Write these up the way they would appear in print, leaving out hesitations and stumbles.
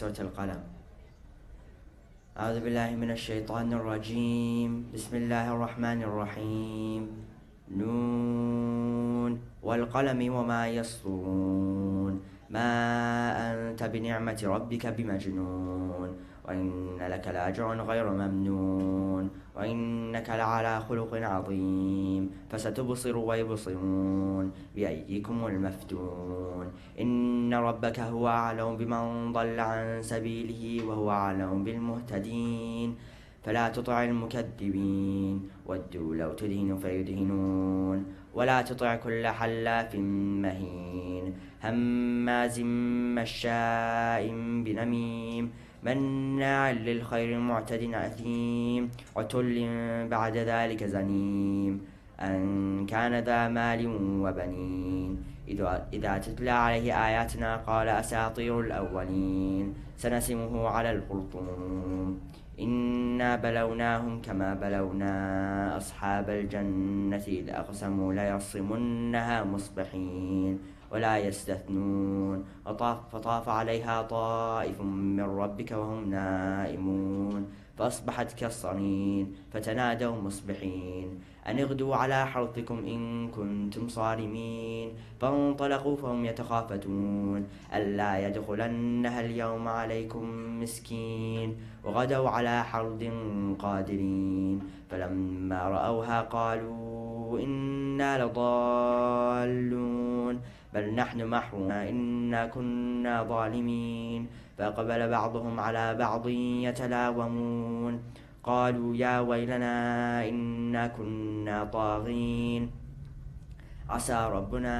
سورة القلم. أعوذ بالله من الشيطان الرجيم. بسم الله الرحمن الرحيم. نون والقلم وما يسطرون ما أنت بنعمة ربك بمجنون وإن لك لأجرا غير ممنون وإنك لعلى خلق عظيم فستبصر ويبصرون بأيكم المفتون إن ربك هو أعلم بمن ضل عن سبيله وهو أعلم بالمهتدين فلا تطع المكذبين ودوا لو تدهن فيدهنون ولا تطع كل حلاف مهين هماز مشاء بنميم مناع للخير معتد أثيم عتل بعد ذلك زنيم أن كان ذا مال وبنين إذا تتلى عليه آياتنا قال أساطير الأولين سنسمه على الخرطوم إنا بلوناهم كما بلونا أصحاب الجنة إذ أقسموا ليصرمنها مصبحين ولا يستثنون فطاف عليها طائف من ربك وهم نائمون فأصبحت كالصريم فتنادوا مصبحين أن اغدوا على حرثكم إن كنتم صارمين فانطلقوا فهم يتخافتون ألا يدخلنها اليوم عليكم مسكين وغدوا على حرد قادرين فلما رأوها قالوا إنا لضالون بل نحن محرومون إنا كنا ظالمين فأقبل بعضهم على بعض يتلاومون قالوا يا ويلنا إنا كنا طاغين عسى ربنا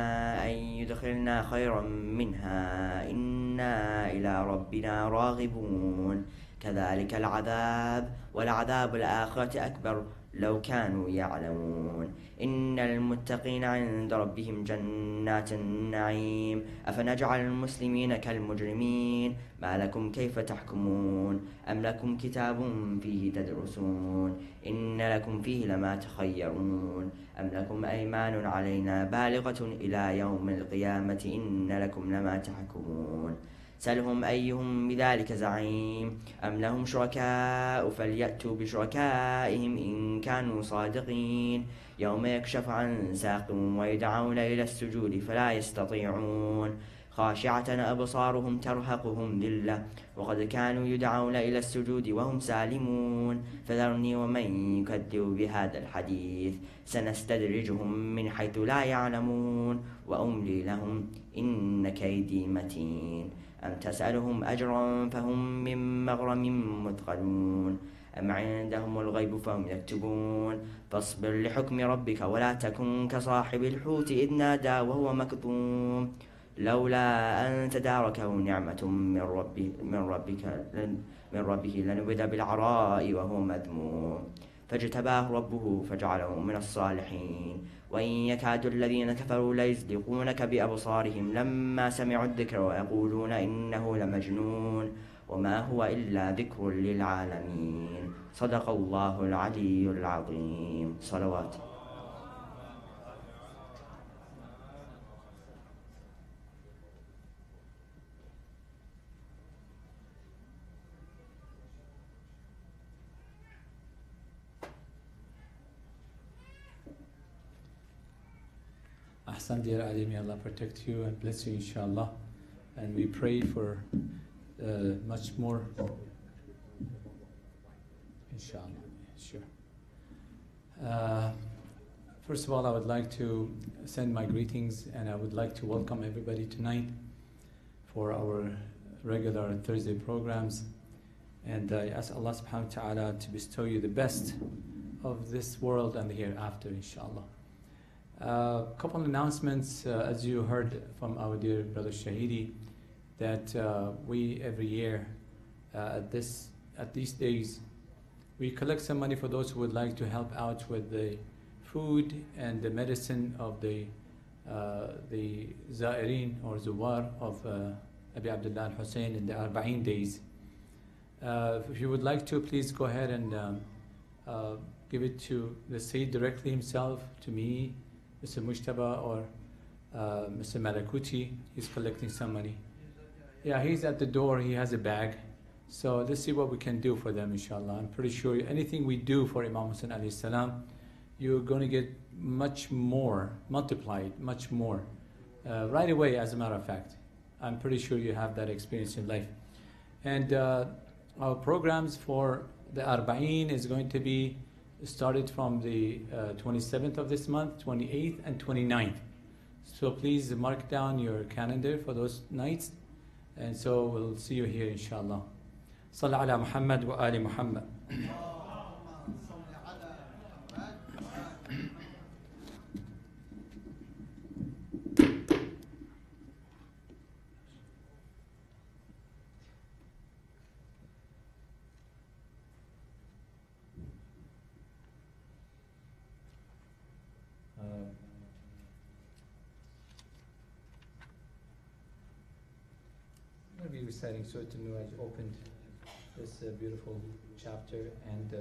أن يدخلنا خيرا منها إنا إلى ربنا راغبون كذلك العذاب ولعذاب الآخرة أكبر لو كانوا يعلمون إن المتقين عند ربهم جنات النعيم أفنجعل المسلمين كالمجرمين ما لكم كيف تحكمون أم لكم كتاب فيه تدرسون إن لكم فيه لما تخيرون أم لكم أيمان علينا بالغة إلى يوم القيامة إن لكم لما تحكمون سلهم أيهم بذلك زعيم أم لهم شركاء فليأتوا بشركائهم إن كانوا صادقين يوم يكشف عن ساق ويدعون إلى السجود فلا يستطيعون خاشعة أبصارهم ترهقهم ذلة وقد كانوا يدعون إلى السجود وهم سالمون فذرني ومن يكذب بهذا الحديث سنستدرجهم من حيث لا يعلمون وأملي لهم إن كيدي متين أم تسألهم أجرا فهم من مغرم مثقلون أم عندهم الغيب فهم يكتبون فاصبر لحكم ربك ولا تكن كصاحب الحوت إذ نادى وهو مكظوم لولا أن تداركه نعمة من ربه لنبذ بالعراء وهو مذموم فاجتباه ربه فجعله من الصالحين وإن يكاد الذين كفروا ليزلقونك بأبصارهم لما سمعوا الذكر ويقولون إنه لمجنون وما هو إلا ذكر للعالمين صدق الله العلي العظيم صلوات. Ahsan, dear Ali, may Allah protect you and bless you, inshallah. And we pray for much more, inshallah. Sure. First of all, I would like to send my greetings and I would like to welcome everybody tonight for our regular Thursday programs. And I ask Allah subhanahu wa ta'ala to bestow you the best of this world and the hereafter, inshallah. Couple announcements, as you heard from our dear brother Shahidi, that we every year at these days we collect some money for those who would like to help out with the food and the medicine of the Zairin or Zuwar of Abi Abdullah al-Hussein in the Arba'in days. If you would like to, please go ahead and give it to the Sayyid directly himself, to me, Mr. Mushtaba, or Mr. Malakuti. He's collecting some money. Yeah, he's at the door. He has a bag. So let's see what we can do for them, inshallah. I'm pretty sure anything we do for Imam Hussein alayhi salam, you're going to get much more, multiplied, much more. Right away, as a matter of fact. I'm pretty sure you have that experience in life. And our programs for the Arba'een is going to be started from the 27th of this month, 28th and 29th. So please mark down your calendar for those nights. And so we'll see you here, inshallah. صلى على محمد وآل محمد. Maybe reciting Surah An-Nur has opened this beautiful chapter, and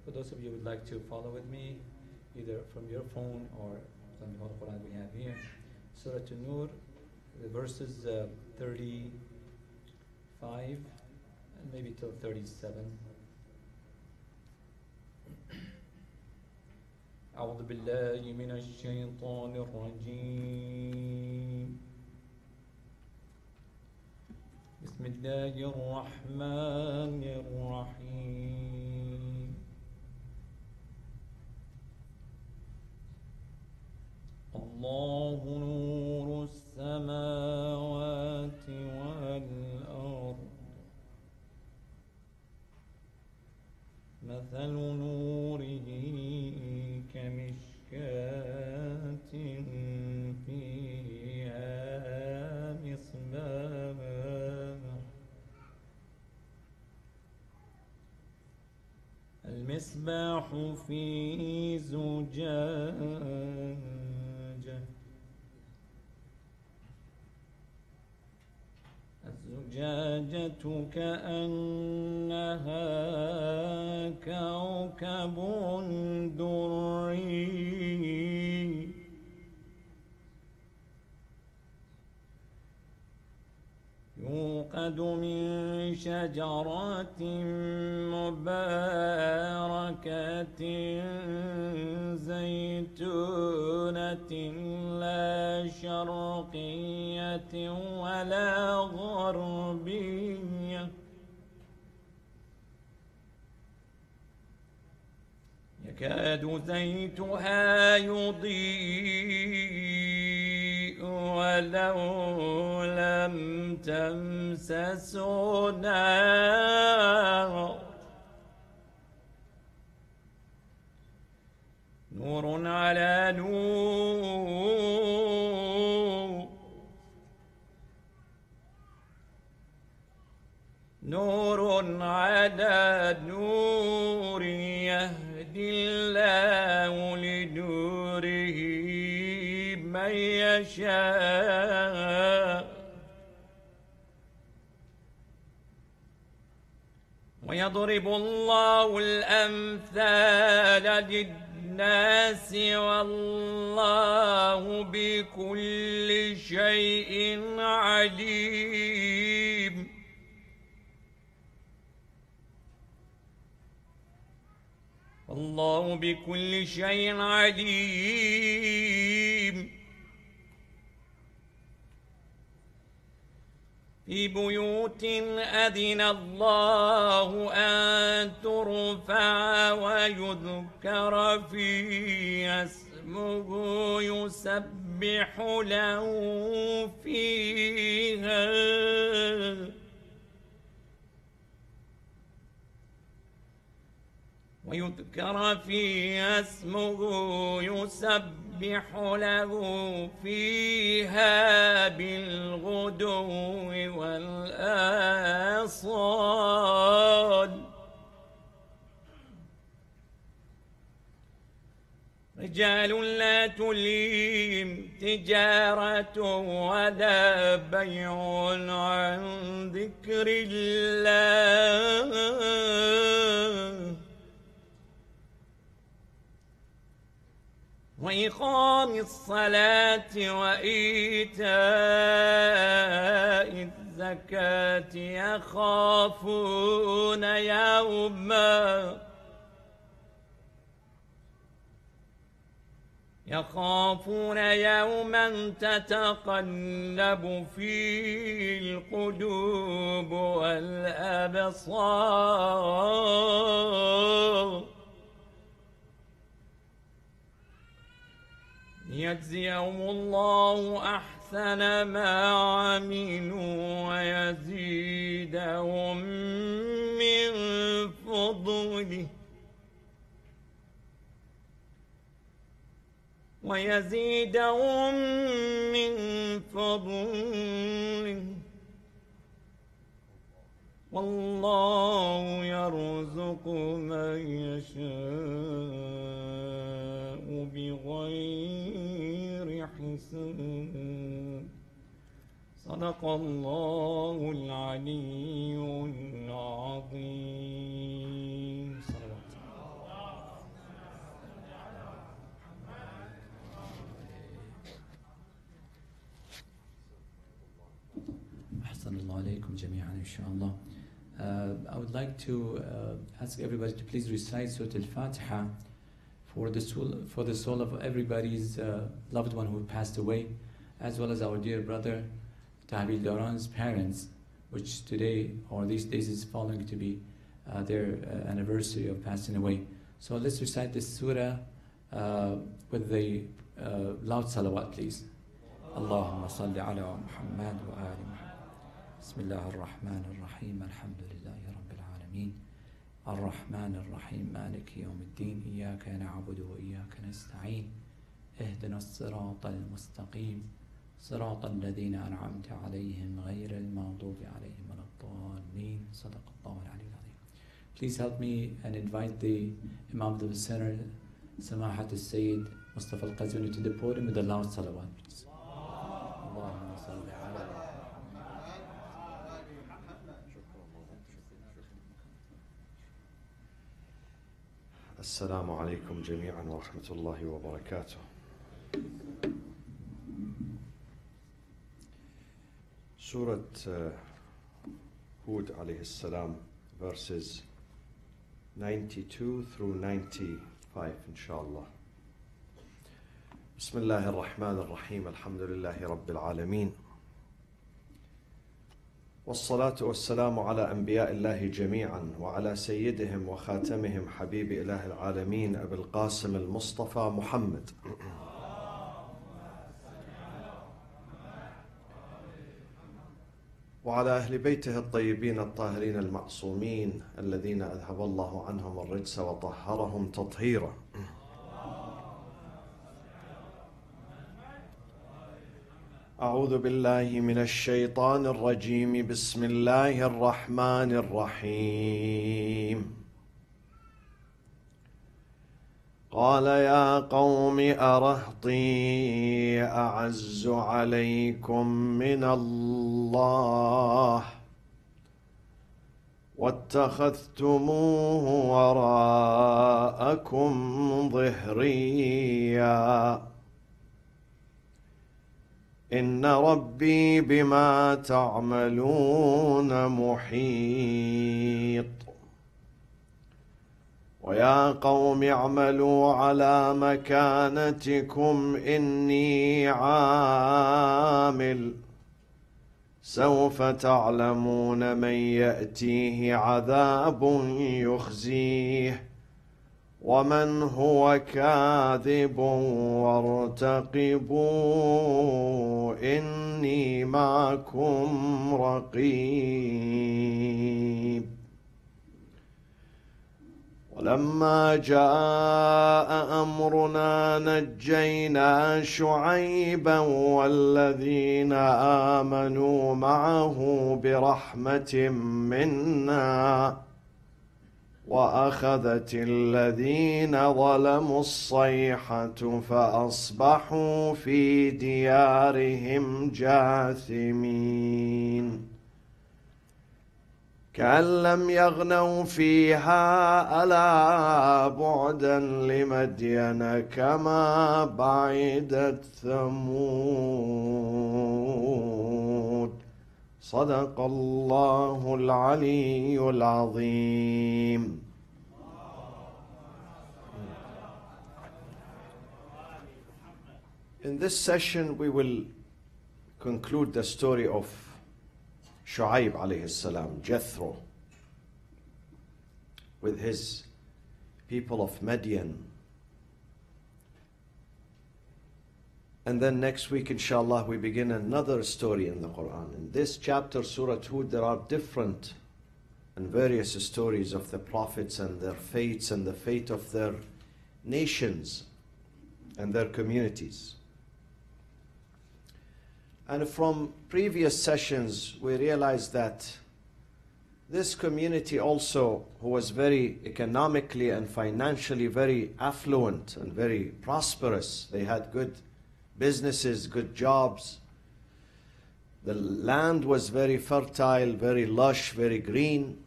for those of you who would like to follow with me, either from your phone or from the Holy Quran we have here, Surah An-Nur, the verses 35 and maybe till 37. أعوذ بالله من الشيطان الرجيم. بسم الله الرحمن الرحيم. الله نور السماوات والأرض. مثل نوره كمشكاة فيها مصباح. المصباح في زجاجة. الزجاجة كأنها كوكب دري يوقد من شجرة مباركة زيتونة لا شرقية ولا غربية يكاد زيتها يضيء ولو لم تمسسه نار نور على نور نور على نور يهدي الله لنوره من يشاء ويضرب الله الأمثال للناس والله بكل شيء عليم. والله بكل شيء عليم. في بيوت أذن الله أن ترفع ويذكر فيها اسمه يسبح له فيها ويذكر فيها اسمه يسبح له فيها بالغدو والآصال. رجال لا تلهيهم تجارة ولا بيع عن ذكر الله وإقام الصلاة وإيتاء الزكاة المملكة يخافون يوما تتقلب فيه القلوب والأبصار ليجزيهم الله أحسن ما عملوا ويزيدهم من فضله والله يرزق من يشاء بغير حساب. صدق الله العلي العظيم. أحسن الله عليكم جميعا إن شاء الله. I would like to ask everybody to please recite Surah Al-Fatiha for the soul of everybody's loved one who passed away, as well as our dear brother Tahbil Daran's parents, which today or these days is following to be their anniversary of passing away. So let's recite this surah with the loud salawat, please. Allahumma salli ala Muhammad wa ali Muhammad. بسم الله الرحمن الرحيم الحمد لله رب العالمين الرحمن الرحيم مالك يوم الدين إياك نعبد وإياك نستعين اهدنا الصراط المستقيم صراط الذين أنعمت عليهم غير المغضوب عليهم ولا الضالين. صدق الله العلي العظيم. Please help me and invite the Imam of the Center, Samahat al-Sayyid Mustafa al-Qazwini, to the podium with the loud salawat. Allahumma salli ala السلام عليكم جميعا ورحمة الله وبركاته. Surah Hud alayhi salam, verses 92 through 95 inshallah. بسم الله الرحمن الرحيم الحمد لله رب العالمين والصلاة والسلام على أنبياء الله جميعا وعلى سيدهم وخاتمهم حبيب إله العالمين أبي القاسم المصطفى محمد وعلى أهل بيته الطيبين الطاهرين المعصومين الذين أذهب الله عنهم الرجس وطهرهم تطهيرا. أعوذ بالله من الشيطان الرجيم. بسم الله الرحمن الرحيم. قال يا قوم أرهطي أعز عليكم من الله واتخذتموه وراءكم ظهريا إن ربي بما تعملون محيط. ويا قوم اعملوا على مكانتكم إني عامل سوف تعلمون من يأتيه عذاب يخزيه ومن هو كاذب وارتقبوا إني معكم رقيب. ولما جاء أمرنا نجينا شعيبا والذين آمنوا معه برحمة منا وأخذت الذين ظلموا الصيحة فأصبحوا في ديارهم جاثمين كأن لم يغنوا فيها ألا بعدا لمدين كما بعدت ثمود. صدق الله العلي العظيم. In this session we will conclude the story of Shu'aib alayhi salam, Jethro, with his people of Madian. And then next week, inshallah, we begin another story in the Quran. In this chapter, Surah Hud, there are different and various stories of the prophets and their fates and the fate of their nations and their communities. And from previous sessions, we realized that this community also, who was very economically and financially very affluent and very prosperous, they had good businesses, good jobs. The land was very fertile, very lush, very green.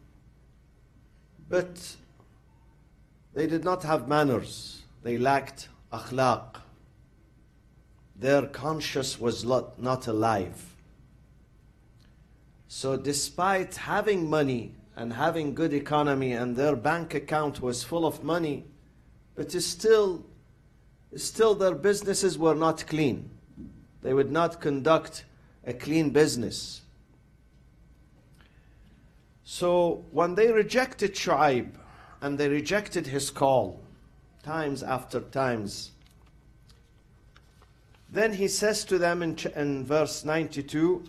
But they did not have manners. They lacked akhlaq. Their conscience was not alive. So despite having money and having good economy and their bank account was full of money, but still their businesses were not clean. They would not conduct a clean business. So when they rejected Shu'aib and they rejected his call, times after times, then he says to them in verse 92,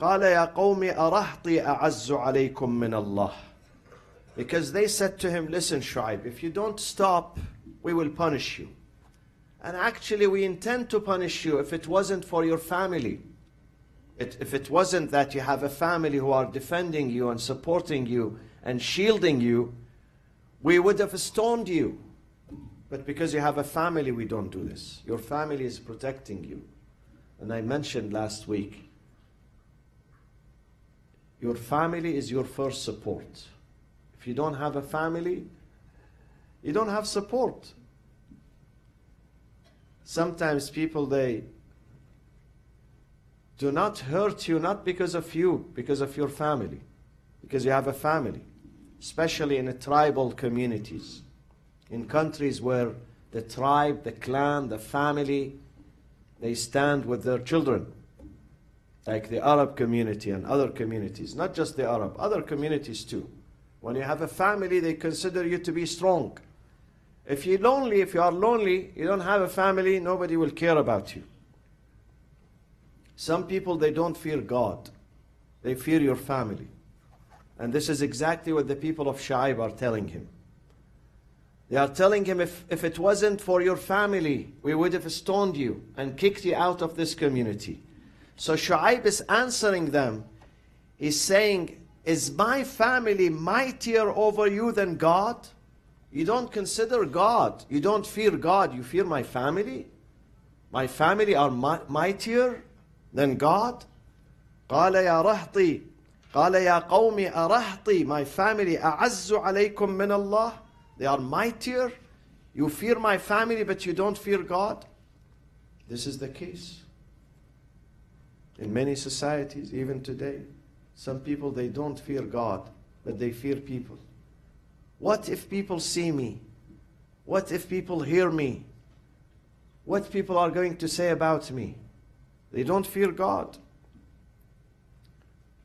قَالَ يَا قَوْمِ أَرَهْطِي أَعَزُّ عَلَيْكُمْ مِنَ اللَّهِ. Because they said to him, listen Shu'aib, if you don't stop, we will punish you. And actually we intend to punish you if it wasn't for your family. If it wasn't that you have a family who are defending you and supporting you and shielding you, we would have stoned you. But because you have a family, we don't do this. Your family is protecting you. And I mentioned last week, your family is your first support. If you don't have a family, you don't have support. Sometimes people, they do not hurt you, not because of you, because of your family. Because you have a family. Especially in tribal communities. In countries where the tribe, the clan, the family, they stand with their children. Like the Arab community and other communities. Not just the Arab, other communities too. When you have a family, they consider you to be strong. If you are lonely, you don't have a family, nobody will care about you. Some people, they don't fear God. They fear your family. And this is exactly what the people of Shu'aib are telling him. They are telling him, if it wasn't for your family, we would have stoned you and kicked you out of this community. So Shu'aib is answering them. He's saying, is my family mightier over you than God? You don't consider God. You don't fear God. You fear my family? My family are mightier than God? قال يا رهطي قال يا قوم أرهطي. My family أعز عليكم من الله. They are mightier. You fear my family, but you don't fear God. This is the case. In many societies, even today, some people, they don't fear God, but they fear people. What if people see me? What if people hear me? What people are going to say about me? They don't fear God.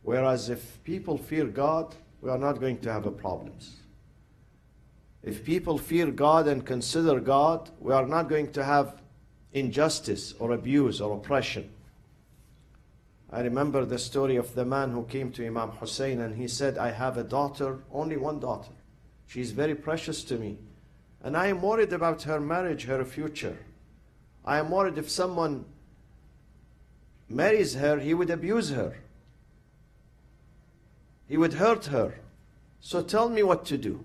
Whereas if people fear God, we are not going to have problems. If people fear God and consider God, we are not going to have injustice or abuse or oppression. I remember the story of the man who came to Imam Hussein and he said, I have a daughter, only one daughter. She's very precious to me. And I am worried about her marriage, her future. I am worried if someone marries her, he would abuse her. He would hurt her. So tell me what to do.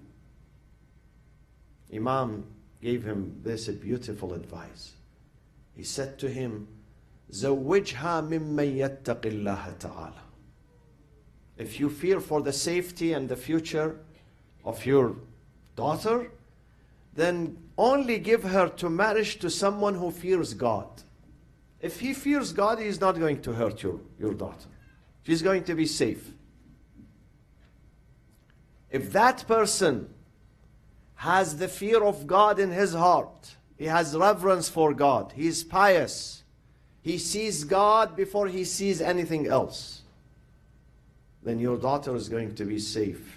Imam gave him this beautiful advice. He said to him, زوجها ممن يتق الله تعالى. If you fear for the safety and the future of your daughter, then only give her to marriage to someone who fears God. If he fears God, he is not going to hurt your daughter. She's going to be safe. If that person has the fear of God in his heart, he has reverence for God, he is pious, he sees God before he sees anything else, then your daughter is going to be safe.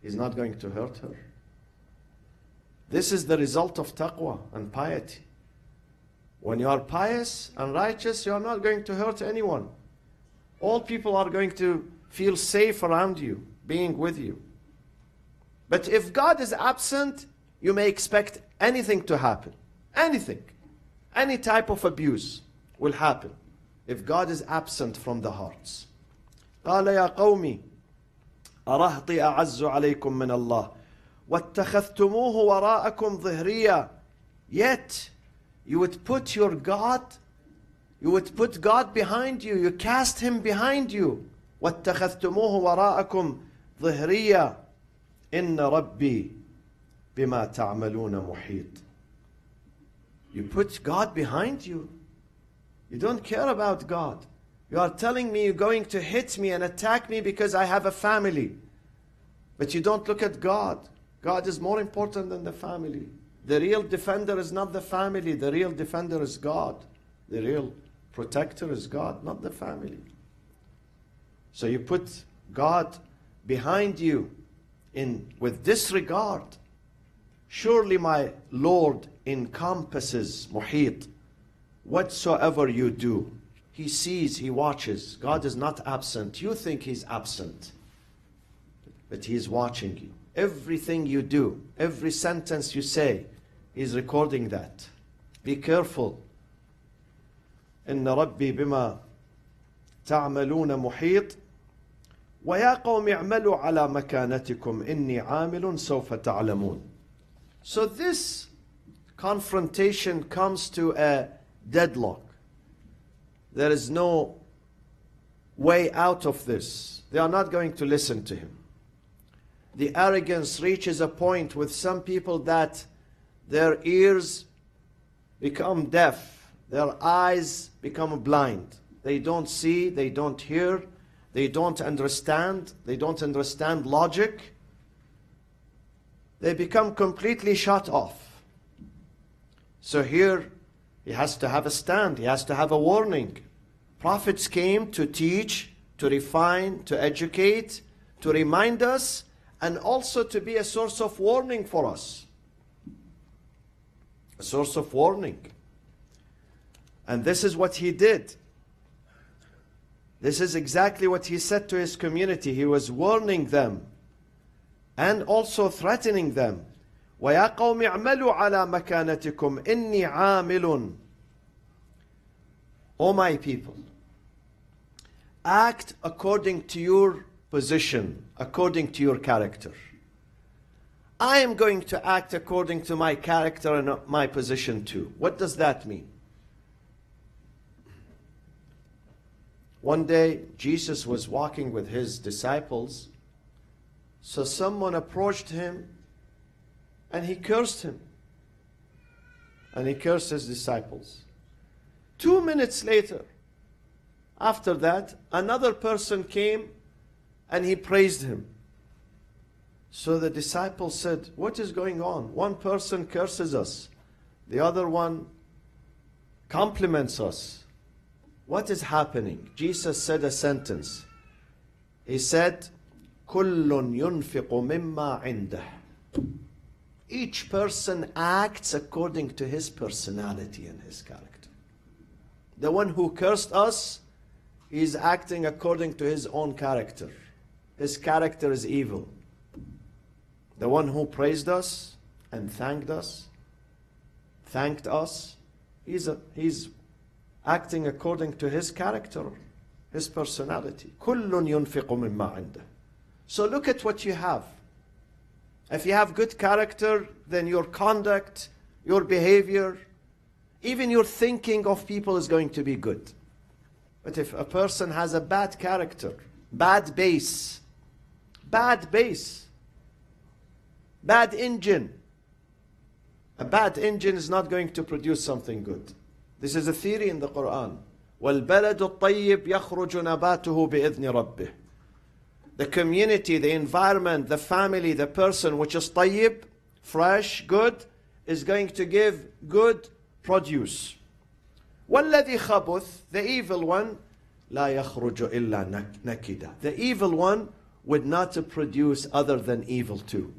He's not going to hurt her. This is the result of taqwa and piety. When you are pious and righteous, you are not going to hurt anyone. All people are going to feel safe around you, being with you. But if God is absent, you may expect anything to happen. Anything. Any type of abuse will happen if God is absent from the hearts. قال يا قومي أرهطي أعز عليكم من الله واتخذتموه وراءكم ظهريا. Yet you would put your God, you would put God behind you, you cast him behind you. واتخذتموه وراءكم ظهريا إن ربي بما تعملون محيط. You put God behind you. You don't care about God. You are telling me you're going to hit me and attack me because I have a family. But you don't look at God. God is more important than the family. The real defender is not the family. The real defender is God. The real protector is God, not the family. So you put God behind you with disregard. Surely my Lord encompasses, muhit, whatsoever you do. He sees, he watches. God is not absent. You think he's absent, but he is watching you. Everything you do, every sentence you say, he's recording that. Be careful. إن ربي بما تعملون محيط ويا قوم اعملوا على مكانتكم إني عامل سوف تعلمون. So this confrontation comes to a deadlock. There is no way out of this. They are not going to listen to him. The arrogance reaches a point with some people that their ears become deaf, their eyes become blind. They don't see, they don't hear, they don't understand logic. They become completely shut off. So here, he has to have a stand, he has to have a warning. Prophets came to teach, to refine, to educate, to remind us, and also to be a source of warning for us. A source of warning. And this is what he did. This is exactly what he said to his community. He was warning them and also threatening them. وَيَا قَوْمِ اعْمَلُوا عَلَى مَكَانَتِكُمْ إِنِّي عَامِلٌ. O my people, act according to your position, according to your character. I am going to act according to my character and my position too. What does that mean? One day, Jesus was walking with his disciples. So someone approached him and he cursed him. And he cursed his disciples. 2 minutes later, after that, another person came and he praised him. So the disciples said, what is going on? One person curses us. The other one compliments us. What is happening? Jesus said a sentence. He said, كُلٌّ يُنْفِقُ مِمَّا عِنْدَهُ. Each person acts according to his personality and his character. The one who cursed us, he is acting according to his own character. His character is evil. The one who praised us and thanked us, he's acting according to his character, his personality. كُلٌّ يُنْفِقُ مِمَّا عِنْدَهُ. So look at what you have. If you have good character, then your conduct, your behavior, even your thinking of people is going to be good. But if a person has a bad character, bad base, bad engine, a bad engine is not going to produce something good. This is a theory in the Quran. وَالْبَلَدُ الطَّيِّبُ يَخْرُجُ نَبَاتُهُ بِإِذْنِ رَبِّهِ. The community, the environment, the family, the person which is tayyib, fresh, good, is going to give good produce. وَالَّذِي خَبُث, the evil one, لَا يَخْرُجُ إِلَّا نَكِدًا. The evil one would not produce other than evil too.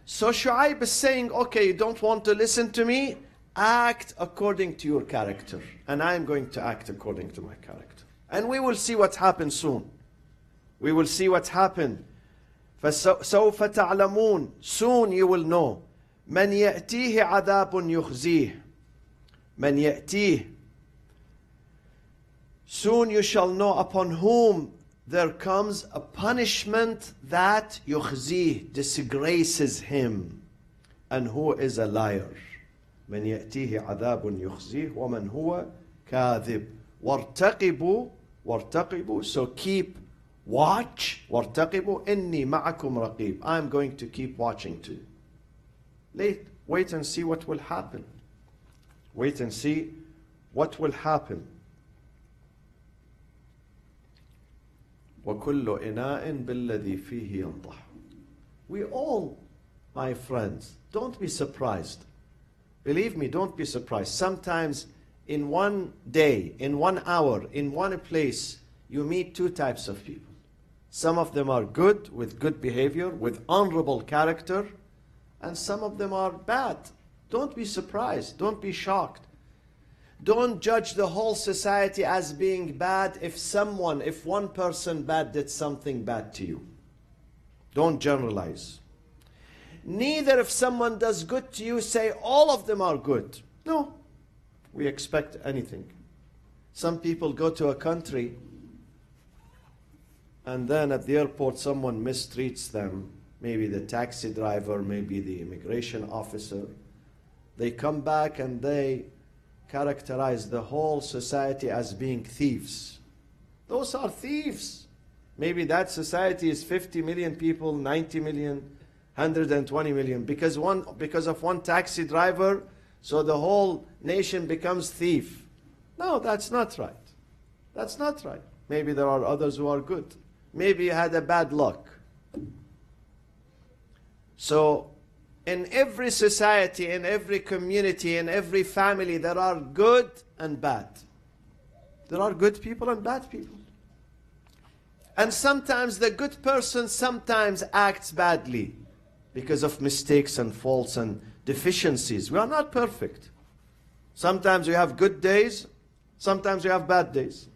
So Shu'aib is saying, okay, you don't want to listen to me? Act according to your character. And I'm going to act according to my character. And we will see what happens soon. We will see what happened. فَسَوْفَ تَعْلَمُونَ. Soon you will know. مَنْ يَأْتِيهِ عَذَابٌ يُخْزِيهِ. مَنْ يَأْتِيهِ. Soon you shall know upon whom there comes a punishment that يُخْزِيهِ, disgraces him, and who is a liar. مَنْ يَأْتِيهِ عَذَابٌ يُخْزِيهِ وَمَنْ هُوَ كَاذِبٌ. وَارْتَقِبُوا. So keep watch. وَارْتَقِبُوا إِنِّي مَعَكُمْ رَقِيبٌ. I'm going to keep watching too. Wait and see what will happen. Wait and see what will happen. وَكُلُّ إِنَاءٍ بِالَّذِي فِيهِ يَنْضَحُ. We all, my friends, don't be surprised. Believe me, don't be surprised. Sometimes in one day, in 1 hour, in one place, you meet two types of people. Some of them are good, with good behavior, with honorable character, and some of them are bad. Don't be surprised. Don't be shocked. Don't judge the whole society as being bad if one person bad did something bad to you. Don't generalize. Neither if someone does good to you, say all of them are good. No, we expect anything. Some people go to a country and then at the airport someone mistreats them. Maybe the taxi driver, maybe the immigration officer. They come back and they characterize the whole society as being thieves. Those are thieves. Maybe that society is 50 million people, 90 million, 120 million. Because of one taxi driver, so the whole nation becomes thief. No, that's not right. That's not right. Maybe there are others who are good. Maybe you had a bad luck. So, in every society, in every community, in every family, there are good and bad. There are good people and bad people. And sometimes the good person sometimes acts badly because of mistakes and faults and deficiencies. We are not perfect. Sometimes we have good days, sometimes we have bad days.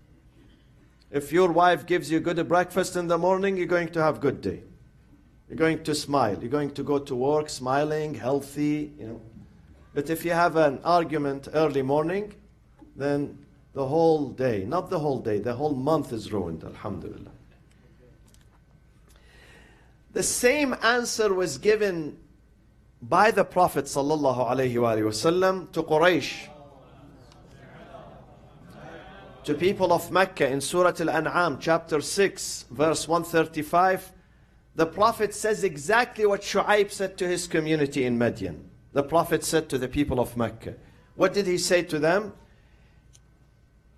If your wife gives you good breakfast in the morning, you're going to have a good day. You're going to smile. You're going to go to work smiling, healthy, But if you have an argument early morning, then the whole day, not the whole day, the whole month is ruined, alhamdulillah. The same answer was given by the Prophet sallallahu alaihi wasallam to Quraysh, to people of Mecca in Surah Al-An'am, chapter 6, verse 135. The Prophet says exactly what Shu'aib said to his community in Madian. The Prophet said to the people of Mecca. What did he say to them?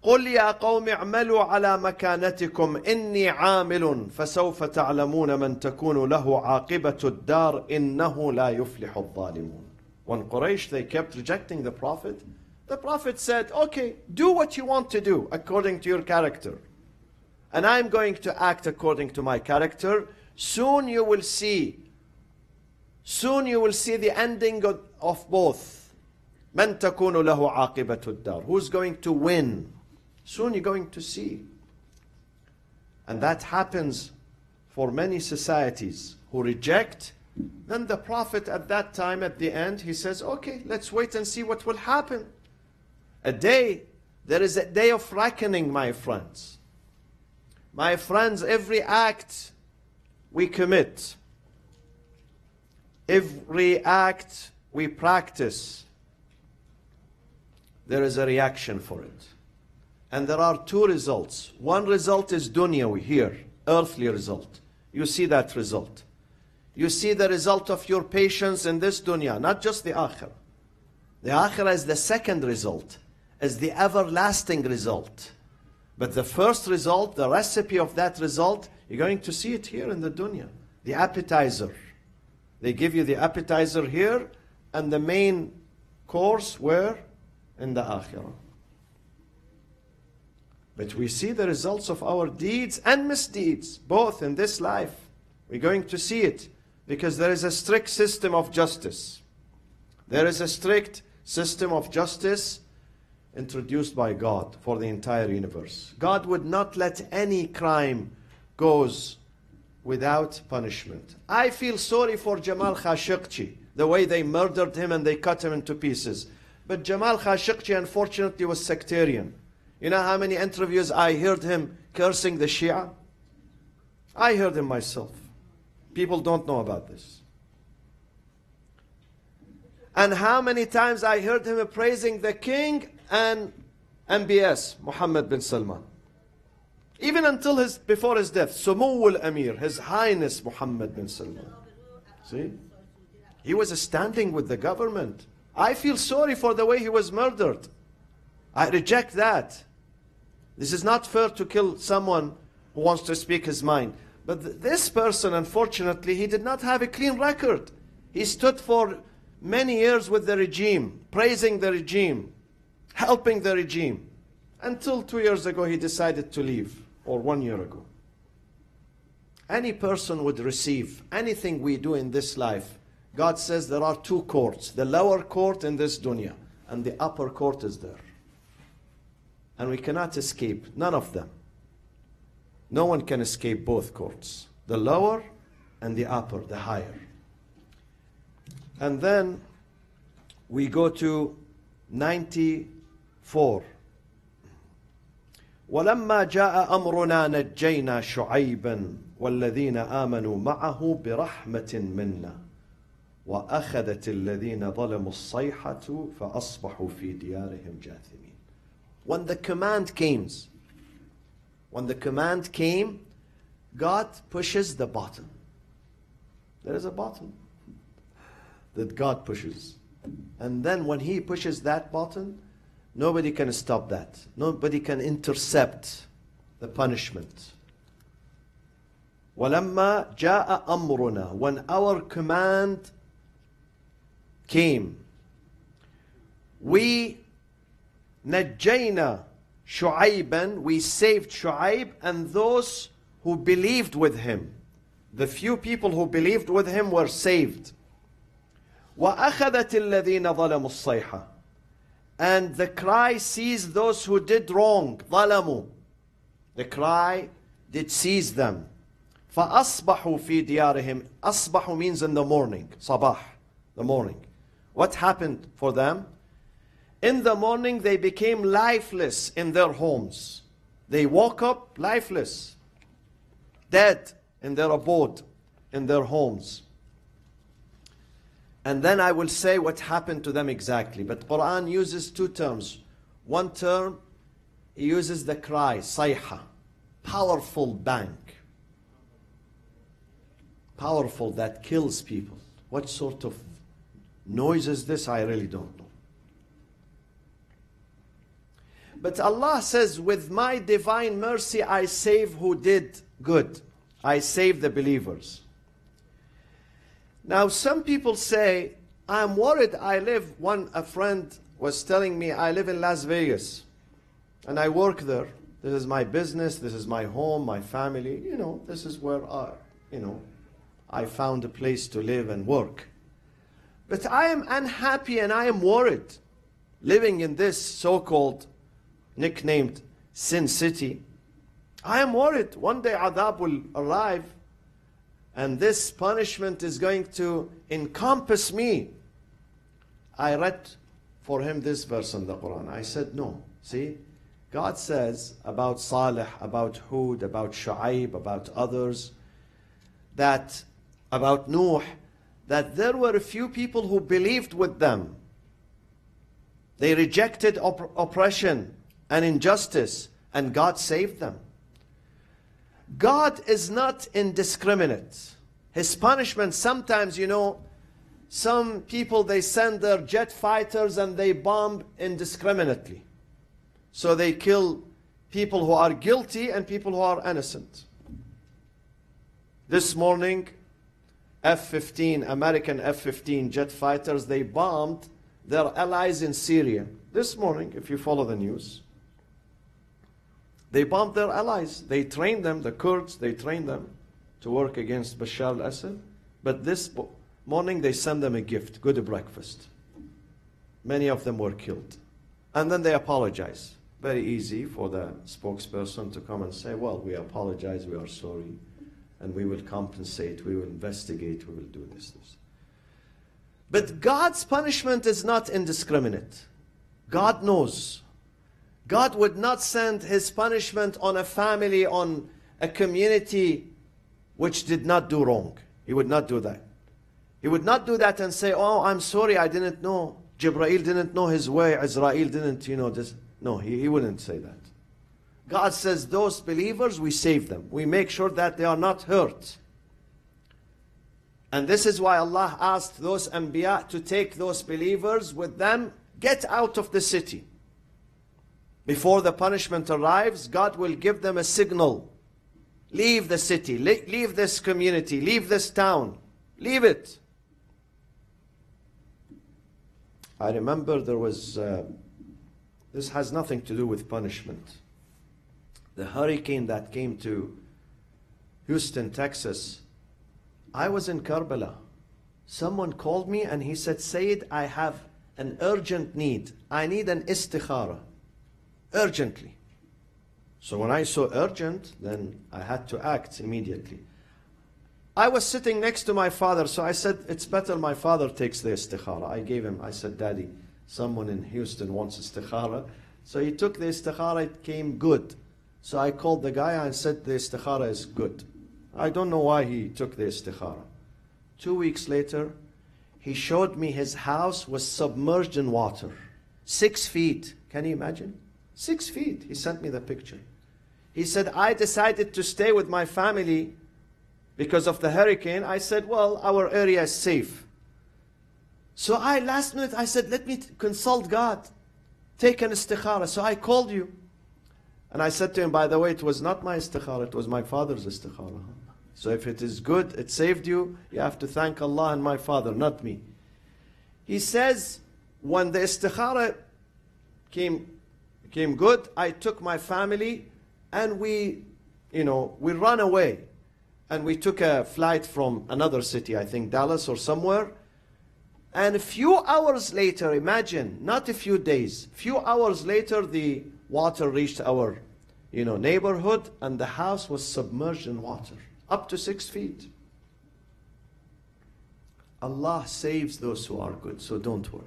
قُلْ يَا قَوْمِ اعْمَلُوا عَلَى مَكَانَتِكُمْ إِنِّي عَامِلٌ فَسَوْفَ تَعْلَمُونَ مَنْ تَكُونُ لَهُ عَاقِبَةُ الدَّارِ إِنَّهُ لَا يُفْلِحُ الظَّالِمُونَ. When Quraysh, they kept rejecting the Prophet said, okay, do what you want to do according to your character. And I'm going to act according to my character. Soon you will see the ending of both. مَنْ تَكُونُ لَهُ عَاقِبَةُ الدَّارِ. Who's going to win? Soon you're going to see. And that happens for many societies who reject. Then the Prophet at that time, at the end, he says, okay, let's wait and see what will happen. There is a day of reckoning, my friends. My friends, every act we commit, every act we practice, there is a reaction for it. And there are two results. One result is dunyawi, here, earthly result. You see that result. You see the result of your patience in this dunya, not just the akhirah. The akhirah is the second result. is the everlasting result. But the first result, the recipe of that result, you're going to see it here in the dunya. The appetizer. They give you the appetizer here, and the main course where? In the akhirah. But we see the results of our deeds and misdeeds, both in this life. We're going to see it, because there is a strict system of justice. There is a strict system of justice introduced by God for the entire universe. God would not let any crime goes without punishment. I feel sorry for Jamal Khashoggi, the way they murdered him and they cut him into pieces. But Jamal Khashoggi, unfortunately, was sectarian. You know how many interviews I heard him cursing the Shia? I heard him myself. People don't know about this. And how many times I heard him praising the king and MBS, Mohammed bin Salman. Even until before his death, Sumu al-Amir, His Highness Mohammed bin Salman. See? He was standing with the government. I feel sorry for the way he was murdered. I reject that. This is not fair to kill someone who wants to speak his mind. But this person, unfortunately, he did not have a clean record. He stood for many years with the regime, praising the regime, helping the regime. Until 2 years ago, he decided to leave, or 1 year ago. Any person would receive anything we do in this life. God says there are two courts, the lower court in this dunya, and the upper court is there. And we cannot escape, none of them. No one can escape both courts, the lower and the upper, the higher. And then we go to 94. ولما جاء أمرنا نجينا شعيبا والذين آمنوا معه برحمة منا وأخذت الذين ظلموا الصيحة فأصبحوا في ديارهم جاثمين. When the command came, God pushes the button. There is a button that God pushes. And then when He pushes that button, nobody can stop that. Nobody can intercept the punishment. وَلَمَّا جَاءَ أَمْرُنَا, when our command came, we نَجَّيْنَا شُعَيْبًا, we saved Shu'aib and those who believed with him. The few people who believed with him were saved. وَأَخَذَتِ الَّذِينَ ظَلَمُوا الصَّيْحَةِ, and the cry seized those who did wrong. ظَلَمُوا, the cry did seize them. فَأَصْبَحُوا فِي دِيَارِهِمْ, أصبحوا means in the morning, sabah, the morning. What happened for them? In the morning they became lifeless in their homes. They woke up lifeless, dead in their abode, in their homes. And then I will say what happened to them exactly. But Quran uses two terms. One term, he uses the cry, sayha, powerful bang. Powerful, that kills people. What sort of noise is this? I really don't know. But Allah says, with my divine mercy, I save who did good. I save the believers. Now, some people say, I'm worried. A friend was telling me, I live in Las Vegas and I work there. This is my business. This is my home, my family. This is where I found a place to live and work. But I am unhappy and I am worried living in this so-called nicknamed Sin City. I am worried one day Adab will arrive and this punishment is going to encompass me. I read for him this verse in the Quran. I said, no. See, God says about Salih, about Hud, about Shu'aib, about others, that about Nuh, that there were a few people who believed with them. They rejected oppression and injustice, and God saved them. God is not indiscriminate. His punishment, sometimes, some people, they send their jet fighters and they bomb indiscriminately. So they kill people who are guilty and people who are innocent. This morning, F-15, American F-15 jet fighters, they bombed their allies in Syria. This morning, if you follow the news, they bombed their allies. They trained them, the Kurds, they trained them to work against Bashar al-Assad. But this morning, they sent them a gift, good breakfast. Many of them were killed. And then they apologize. Very easy for the spokesperson to come and say, well, we apologize, we are sorry, and we will compensate, we will investigate, we will do this. But God's punishment is not indiscriminate. God knows. God would not send His punishment on a family, on a community which did not do wrong. He would not do that. He would not do that and say, oh, I'm sorry, I didn't know. Jibreel didn't know his way. Israel didn't, this. No, he wouldn't say that. God says those believers, we save them. We make sure that they are not hurt. And this is why Allah asked those Anbiya to take those believers with them, get out of the city. Before the punishment arrives, God will give them a signal. Leave the city, leave this community, leave this town, leave it. I remember there was, this has nothing to do with punishment. The hurricane that came to Houston, Texas, I was in Karbala. Someone called me and he said, Sayyid, I have an urgent need. I need an istikhara. Urgently. So when I saw urgent, then I had to act immediately. I was sitting next to my father, so I said, it's better my father takes the istikhara. I gave him, I said, Daddy, someone in Houston wants istikhara. So he took the istikhara, it came good. So I called the guy and said, the istikhara is good. I don't know why he took the istikhara. 2 weeks later, he showed me his house was submerged in water. 6 feet. Can you imagine? 6 feet. He sent me the picture. He said, I decided to stay with my family because of the hurricane. I said, well, our area is safe. So last minute, I said, let me consult God. Take an istikhara. So I called you. And I said to him, by the way, it was not my istikhara, it was my father's istikhara. So if it is good, it saved you, you have to thank Allah and my father, not me. He says, when the istikhara came good, I took my family and we ran away. And we took a flight from another city, I think Dallas or somewhere. And a few hours later, imagine, not a few days, few hours later, the water reached our neighborhood and the house was submerged in water, up to 6 feet. Allah saves those who are good, so don't worry.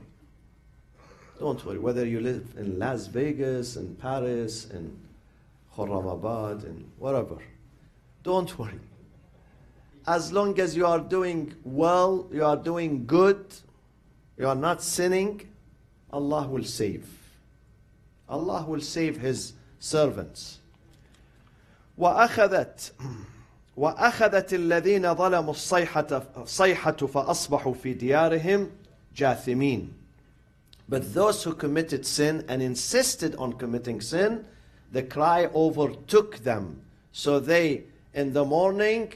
Don't worry, whether you live in Las Vegas, in Paris, in Khurramabad, in wherever. Don't worry. As long as you are doing well, you are doing good, you are not sinning, Allah will save. Allah will save His servants. وأخذت الذين ظلموا الصيحة فأصبحوا في ديارهم جاثمين. But those who committed sin and insisted on committing sin, the cry overtook them. So they, in the morning,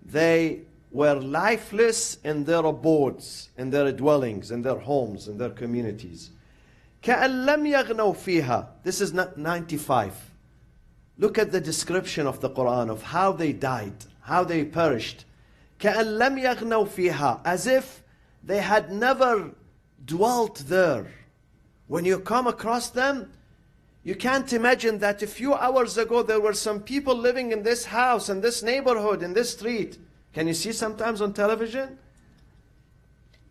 they were lifeless in their abodes, in their dwellings, in their homes, in their communities. كَأَن لَمْ يَغْنَوْا فِيهَا. This is 95. Look at the description of the Quran of how they died, how they perished. كَأَن لَمْ يَغْنَوْا فِيهَا. As if they had never dwelt there. When you come across them, you can't imagine that a few hours ago there were some people living in this house, in this neighborhood, in this street. Can you see sometimes on television?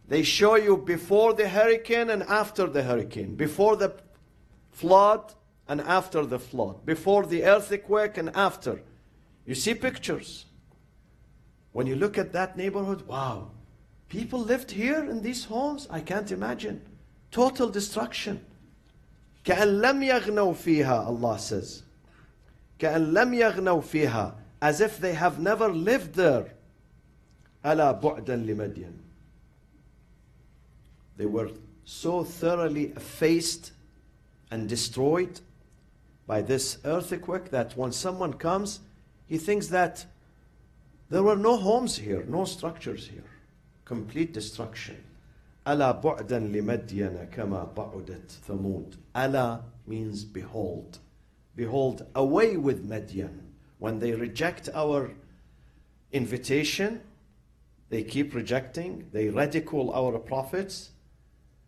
They show you before the hurricane and after the hurricane. Before the flood and after the flood. Before the earthquake and after. You see pictures. When you look at that neighborhood, wow. People lived here in these homes? I can't imagine. Total destruction. كَأَن لَمْ يَغْنَوْا فِيهَا, Allah says. كَأَن لَمْ يَغْنَوْا فِيهَا. As if they have never lived there. أَلَا بُعْدًا لِمَدْيَنَ. They were so thoroughly effaced and destroyed by this earthquake that when someone comes, he thinks that there were no homes here, no structures here. Complete destruction. ألا بعدا لمدين كما بعدت ثمود. ألا means behold. Behold, away with Midian. When they reject our invitation, they keep rejecting, they ridicule our prophets,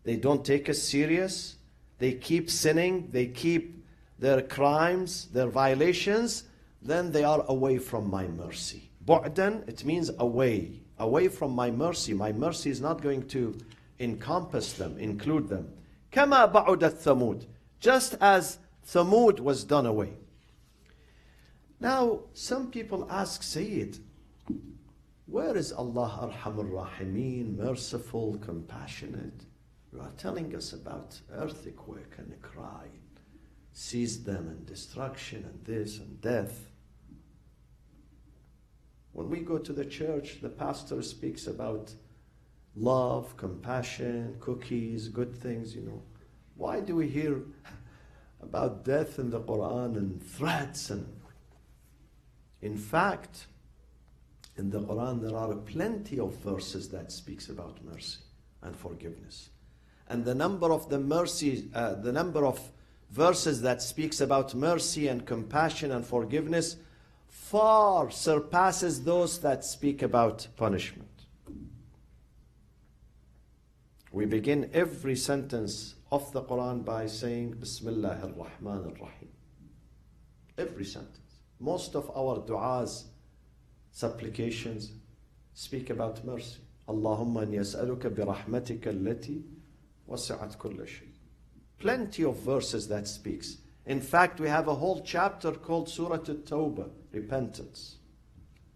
they don't take us serious, they keep sinning, they keep their crimes, their violations, then they are away from my mercy. Bu'dan, it means away, away from my mercy. My mercy is not going to encompass them, include them. كما بعدت ثمود, just as Thamud was done away. Now, some people ask Sayyid, where is Allah Arhamur Rahimin, merciful, compassionate? You are telling us about earthquake and cry, seize them and destruction and this and death. When we go to the church, the pastor speaks about love, compassion, cookies, good things, you know. Why do we hear about death in the Quran and threats? And in fact, in the Quran there are plenty of verses that speaks about mercy and forgiveness. And the number of verses that speaks about mercy and compassion and forgiveness far surpasses those that speak about punishment. We begin every sentence of the Quran by saying Bismillah ar-Rahman ar-Rahim. Every sentence. Most of our du'as, supplications, speak about mercy. Allahumma an yas'aluka bi rahmatika allati wasi'at kulla shay. Plenty of verses that speaks. In fact, we have a whole chapter called Surah At-Tawbah, repentance.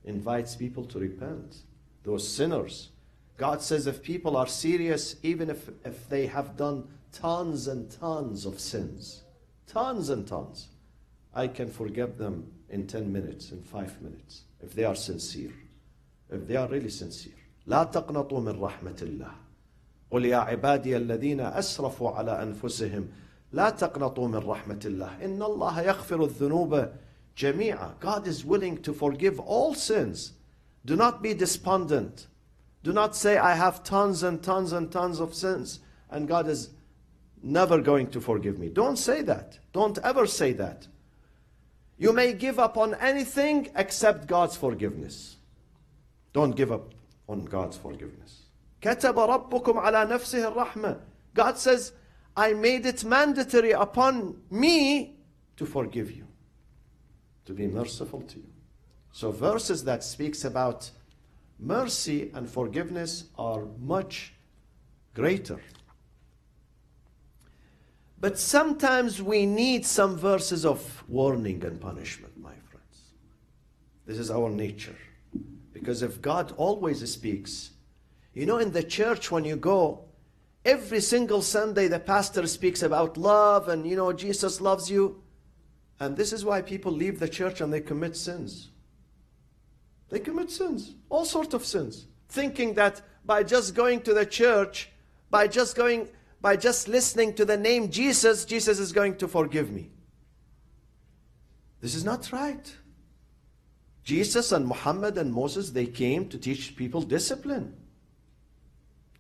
Invites people to repent. Those sinners. God says if people are serious, even if they have done tons and tons of sins, tons and tons, I can forgive them in 10 minutes, in 5 minutes, if they are sincere, if they are really sincere. لا تقنطوا من رحمة الله قل يا عبادي الذين أسرفوا على أنفسهم لا تقنطوا من رحمة الله إن الله يغفر الذنوب جميعا. God is willing to forgive all sins. Do not be despondent. Do not say, I have tons and tons and tons of sins and God is never going to forgive me. Don't say that. Don't ever say that. You may give up on anything except God's forgiveness. Don't give up on God's forgiveness. كتب ربكم على نفسه الرحمة. God says, I made it mandatory upon me to forgive you, to be merciful to you. So verses that speaks about mercy and forgiveness are much greater. But sometimes we need some verses of warning and punishment, my friends. This is our nature. Because if God always speaks, you know, in the church when you go, every single Sunday the pastor speaks about love and, you know, Jesus loves you. And this is why people leave the church and they commit sins. They commit sins, all sorts of sins, thinking that by just going to the church, by just listening to the name Jesus, Jesus is going to forgive me. This is not right. Jesus and Muhammad and Moses, they came to teach people discipline,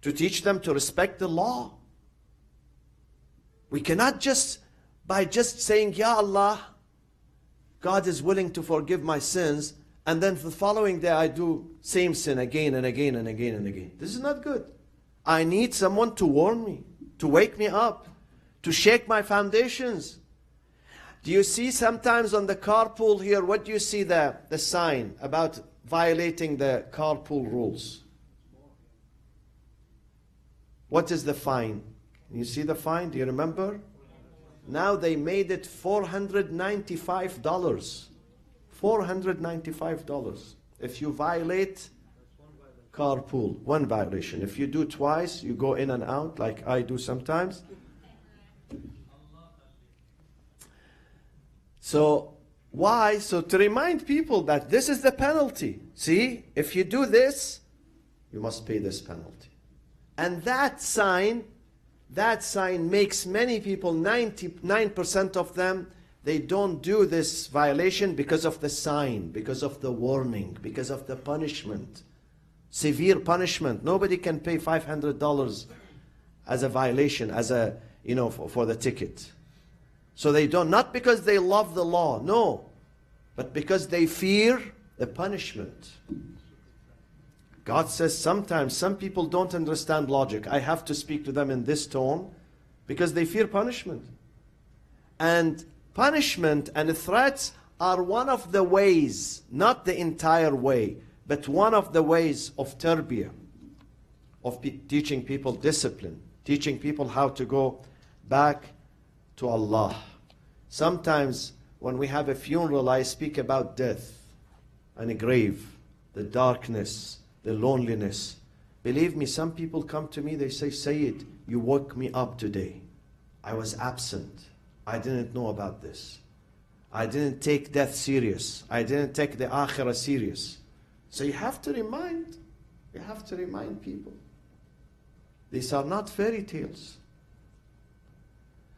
to teach them to respect the law. We cannot just, by just saying, Ya Allah, God is willing to forgive my sins, and then the following day I do same sin again and again and again and again. This is not good. I need someone to warn me, to wake me up, to shake my foundations. Do you see sometimes on the carpool here, what do you see there? The sign about violating the carpool rules. What is the fine? You see the fine? Do you remember? Now they made it $495. $495. If you violate carpool, one violation. If you do twice, you go in and out like I do sometimes. So why? So to remind people that this is the penalty. See, if you do this, you must pay this penalty. And that sign makes many people, 99% of them, they don't do this violation because of the sign, because of the warning, because of the punishment. Severe punishment. Nobody can pay $500 as a violation, as a, for the ticket. So they don't, not because they love the law, no, but because they fear the punishment. God says sometimes some people don't understand logic. I have to speak to them in this tone because they fear punishment. And punishment and threats are one of the ways, not the entire way, but one of the ways of tarbiyah, of teaching people discipline, teaching people how to go back to Allah. Sometimes when we have a funeral, I speak about death and a grave, the darkness, the loneliness. Believe me, some people come to me, they say, Sayyid, you woke me up today. I was absent. I didn't know about this. I didn't take death serious. I didn't take the akhirah serious. So you have to remind people. These are not fairy tales.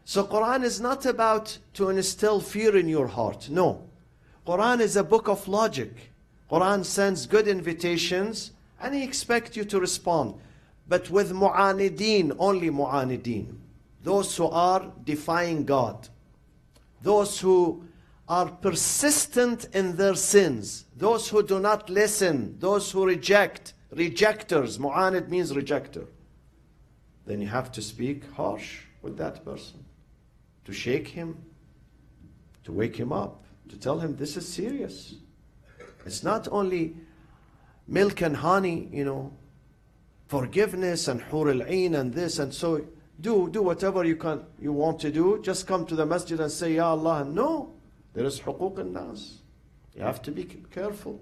So Quran is not about to instill fear in your heart. No. Quran is a book of logic. Quran sends good invitations and He expects you to respond. But with mu'anideen, only mu'anideen. Those who are defying God. Those who are persistent in their sins. Those who do not listen. Those who reject. Rejectors. Mu'anid means rejector. Then you have to speak harsh with that person. To shake him. To wake him up. To tell him this is serious. It's not only milk and honey, forgiveness and hur al-ain and this and so. Do whatever you want to do. Just come to the masjid and say, Ya Allah. No. There is huquq al-nas. You have to be careful.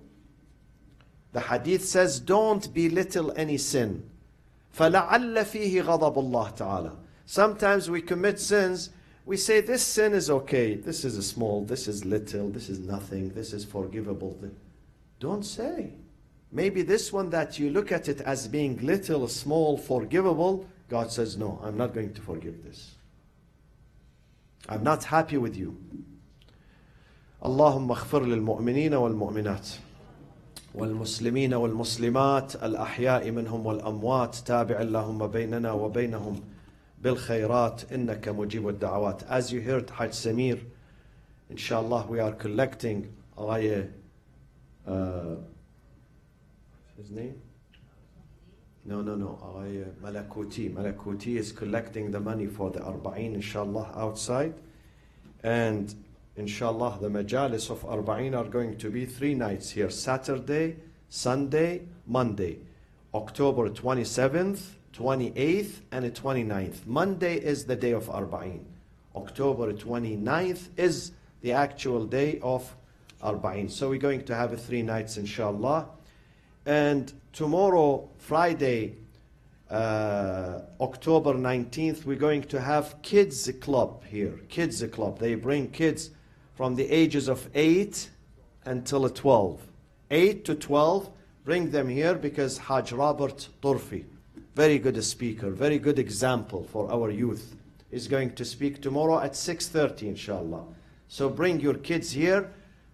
The hadith says, don't belittle any sin. فَلَعَلَّ فِيهِ غَضَبُ اللَّهِ تَعَالَى. Sometimes we commit sins. We say, this sin is okay. This is small. This is little. This is nothing. This is forgivable. Don't say. Maybe this one that you look at it as being little, small, forgivable, God says, no, I'm not going to forgive this. I'm not happy with you. اللهم اغفر للمؤمنين والمؤمنات والمسلمين والمسلمات الأحياء منهم والأموات تابع اللهم بيننا وبينهم بالخيرات إنك مجيب الدعوات. As you heard Hajj Samir, inshallah we are collecting his name? No. Malakuti is collecting the money for the Arba'in, inshallah, outside. And inshallah, the majalis of Arba'in are going to be 3 nights here. Saturday, Sunday, Monday. October 27th, 28th, and 29th. Monday is the day of Arba'in. October 29th is the actual day of Arba'in. So we're going to have 3 nights, inshallah. And tomorrow, Friday, October 19th, we're going to have Kids Club here. Kids Club. They bring kids from the ages of 8 until 12. 8 to 12, bring them here because Hajj Robert Turfi, very good speaker, very good example for our youth, is going to speak tomorrow at 6:30, inshallah. So bring your kids here.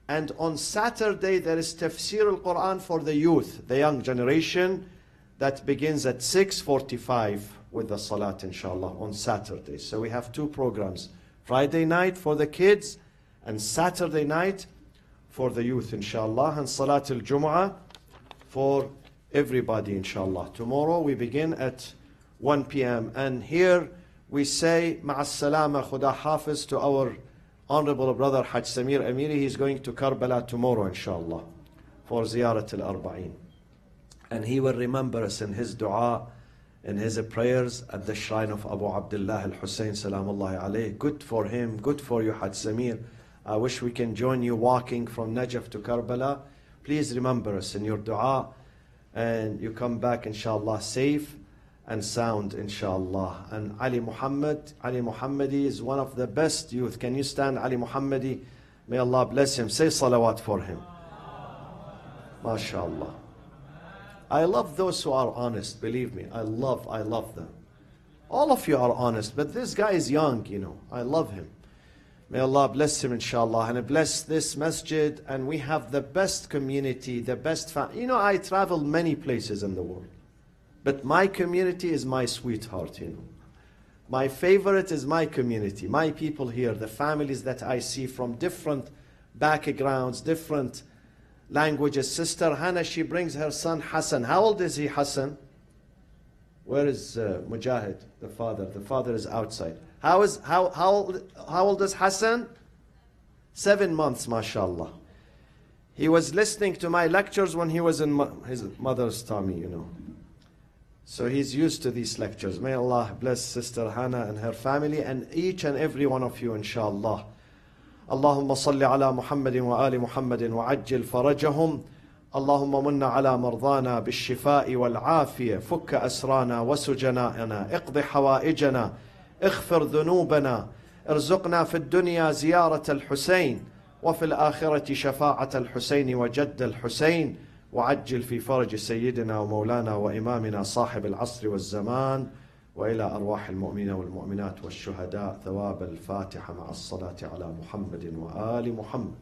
And on Saturday, there is Tafsir al-Quran for the youth, the young generation, that begins at 6:45 with the Salat, inshallah, on Saturday. So we have 2 programs. Friday night for the kids, and Saturday night for the youth, inshallah. And Salat al-Jum'ah for everybody, inshallah. Tomorrow we begin at 1 p.m. And here we say, Ma'as salama, Khuda Hafiz, to our Honorable Brother Hajj Samir Amiri. He's going to Karbala tomorrow, inshallah, for Ziyarat al-Arba'in. And he will remember us in his dua, in his prayers at the shrine of Abu Abdullah al-Hussein, salamullahi alayh. Good for him, good for you, Hajj Samir. I wish we can join you walking from Najaf to Karbala. Please remember us in your dua, and you come back, inshallah, safe and sound, inshallah. And Ali Muhammadi is one of the best youth. Can you stand, Ali Muhammadi? May Allah bless him. Say salawat for him. MashaAllah. I love those who are honest, believe me. I love them. All of you are honest, but this guy is young, I love him. May Allah bless him, inshallah, and bless this masjid. And we have the best community, the best family. You know, I travel many places in the world, but my community is my sweetheart, you know. My favorite is my community, my people here, the families that I see from different backgrounds, different languages. Sister Hannah, she brings her son Hassan. How old is he, Hassan? Where is Mujahid, the father? The father is outside. How old is Hassan? 7 months, mashallah. He was listening to my lectures when he was in his mother's tummy, you know. So he's used to these lectures. May Allah bless Sister Hannah and her family and each and every one of you, inshallah. اللهم صل على محمد وآل محمد وعجل فرجهم اللهم من على مرضانا بالشفاء والعافية فك أسرانا وسجنائنا اقض حوائجنا اغفر ذنوبنا ارزقنا في الدنيا زيارة الحسين وفي الآخرة شفاعة الحسين وجد الحسين وعجل في فرج سيدنا ومولانا وإمامنا صاحب العصر والزمان وإلى أرواح المؤمنين والمؤمنات والشهداء ثواب الفاتحة مع الصلاة على محمد وآل محمد.